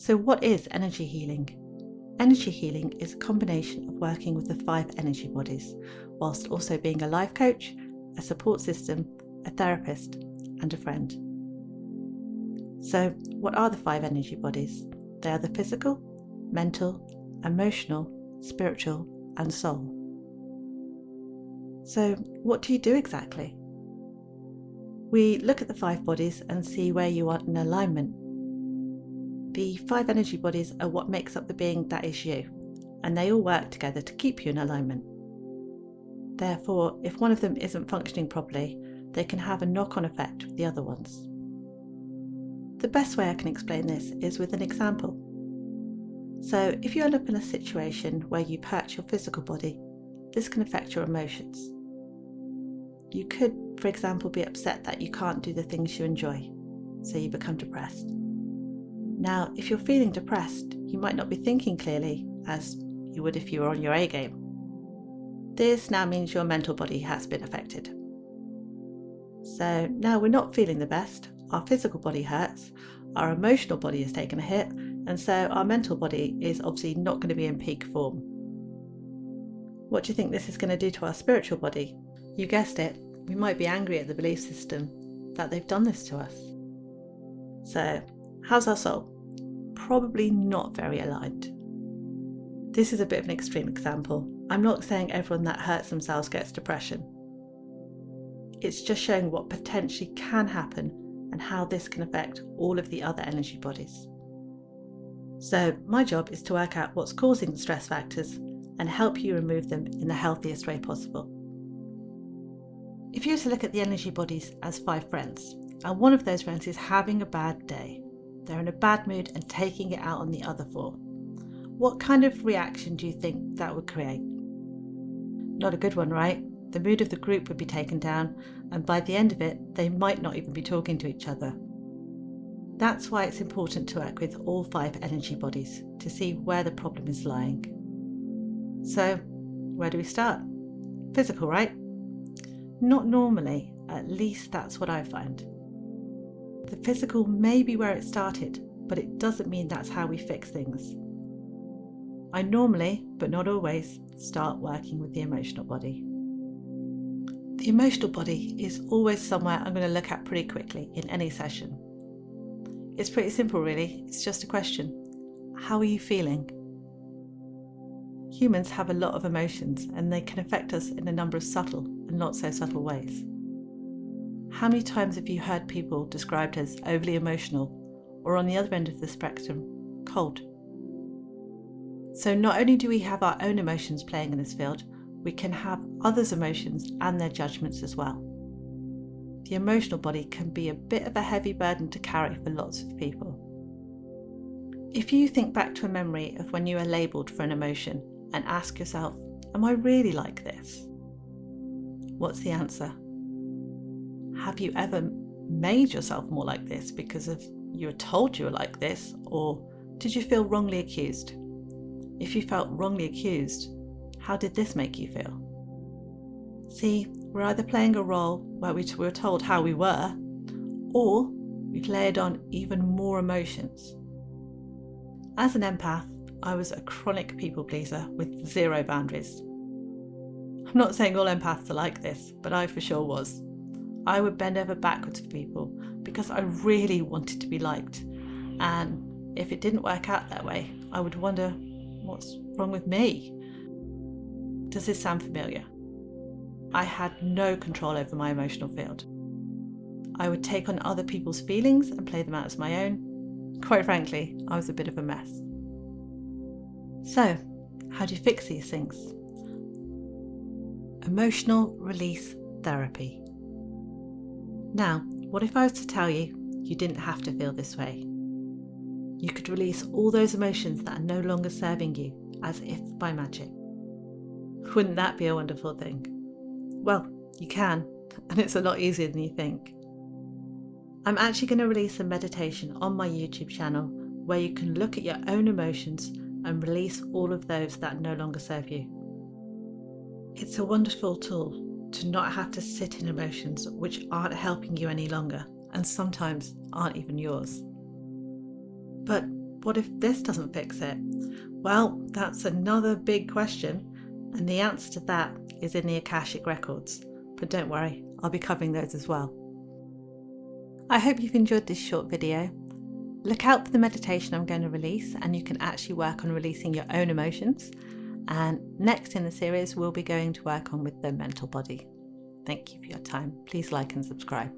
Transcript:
So what is energy healing? Energy healing is a combination of working with the 5 energy bodies, whilst also being a life coach, a support system, a therapist, and a friend. So what are the 5 energy bodies? They are the physical, mental, emotional, spiritual, and soul. So what do you do exactly? We look at the 5 bodies and see where you are in alignment. The 5 energy bodies are what makes up the being that is you, and they all work together to keep you in alignment. Therefore, if one of them isn't functioning properly, they can have a knock-on effect with the other ones. The best way I can explain this is with an example. So if you end up in a situation where you hurt your physical body, this can affect your emotions. You could, for example, be upset that you can't do the things you enjoy, so you become depressed. Now, if you're feeling depressed, you might not be thinking clearly as you would if you were on your A game. This now means your mental body has been affected. So now we're not feeling the best, our physical body hurts, our emotional body has taken a hit, and so our mental body is obviously not going to be in peak form. What do you think this is going to do to our spiritual body? You guessed it, we might be angry at the belief system that they've done this to us. So, how's our soul? Probably not very aligned. This is a bit of an extreme example. I'm not saying everyone that hurts themselves gets depression. It's just showing what potentially can happen and how this can affect all of the other energy bodies. So my job is to work out what's causing the stress factors and help you remove them in the healthiest way possible. If you were to look at the energy bodies as 5 friends, and one of those friends is having a bad day, they're in a bad mood and taking it out on the other 4, what kind of reaction do you think that would create? Not a good one, right? The mood of the group would be taken down, and by the end of it, they might not even be talking to each other. That's why it's important to work with all 5 energy bodies to see where the problem is lying. So, where do we start? Physical, right? Not normally, at least that's what I find. The physical may be where it started, but it doesn't mean that's how we fix things. I normally, but not always, start working with the emotional body. The emotional body is always somewhere I'm going to look at pretty quickly in any session. It's pretty simple really, it's just a question. How are you feeling? Humans have a lot of emotions and they can affect us in a number of subtle and not so subtle ways. How many times have you heard people described as overly emotional or on the other end of the spectrum, cold? So not only do we have our own emotions playing in this field, we can have others' emotions and their judgments as well. The emotional body can be a bit of a heavy burden to carry for lots of people. If you think back to a memory of when you were labelled for an emotion and ask yourself, am I really like this? What's the answer? Have you ever made yourself more like this because of you were told you were like this, or did you feel wrongly accused? If you felt wrongly accused, how did this make you feel? See, we're either playing a role where we were told how we were, or we've layered on even more emotions. As an empath, I was a chronic people pleaser with 0 boundaries. I'm not saying all empaths are like this, but I for sure was. I would bend over backwards for people because I really wanted to be liked, and if it didn't work out that way, I would wonder, what's wrong with me? Does this sound familiar? I had no control over my emotional field. I would take on other people's feelings and play them out as my own. Quite frankly, I was a bit of a mess. So, how do you fix these things? Emotional release therapy. Now, what if I was to tell you you didn't have to feel this way? You could release all those emotions that are no longer serving you, as if by magic. Wouldn't that be a wonderful thing? Well, you can, and it's a lot easier than you think. I'm actually going to release a meditation on my YouTube channel where you can look at your own emotions and release all of those that no longer serve you. It's a wonderful tool to not have to sit in emotions which aren't helping you any longer and sometimes aren't even yours. But what if this doesn't fix it? Well, that's another big question, and the answer to that is in the Akashic Records. But don't worry, I'll be covering those as well. I hope you've enjoyed this short video. Look out for the meditation I'm going to release, and you can actually work on releasing your own emotions. And next in the series, we'll be going to work on with the mental body. Thank you for your time. Please like and subscribe.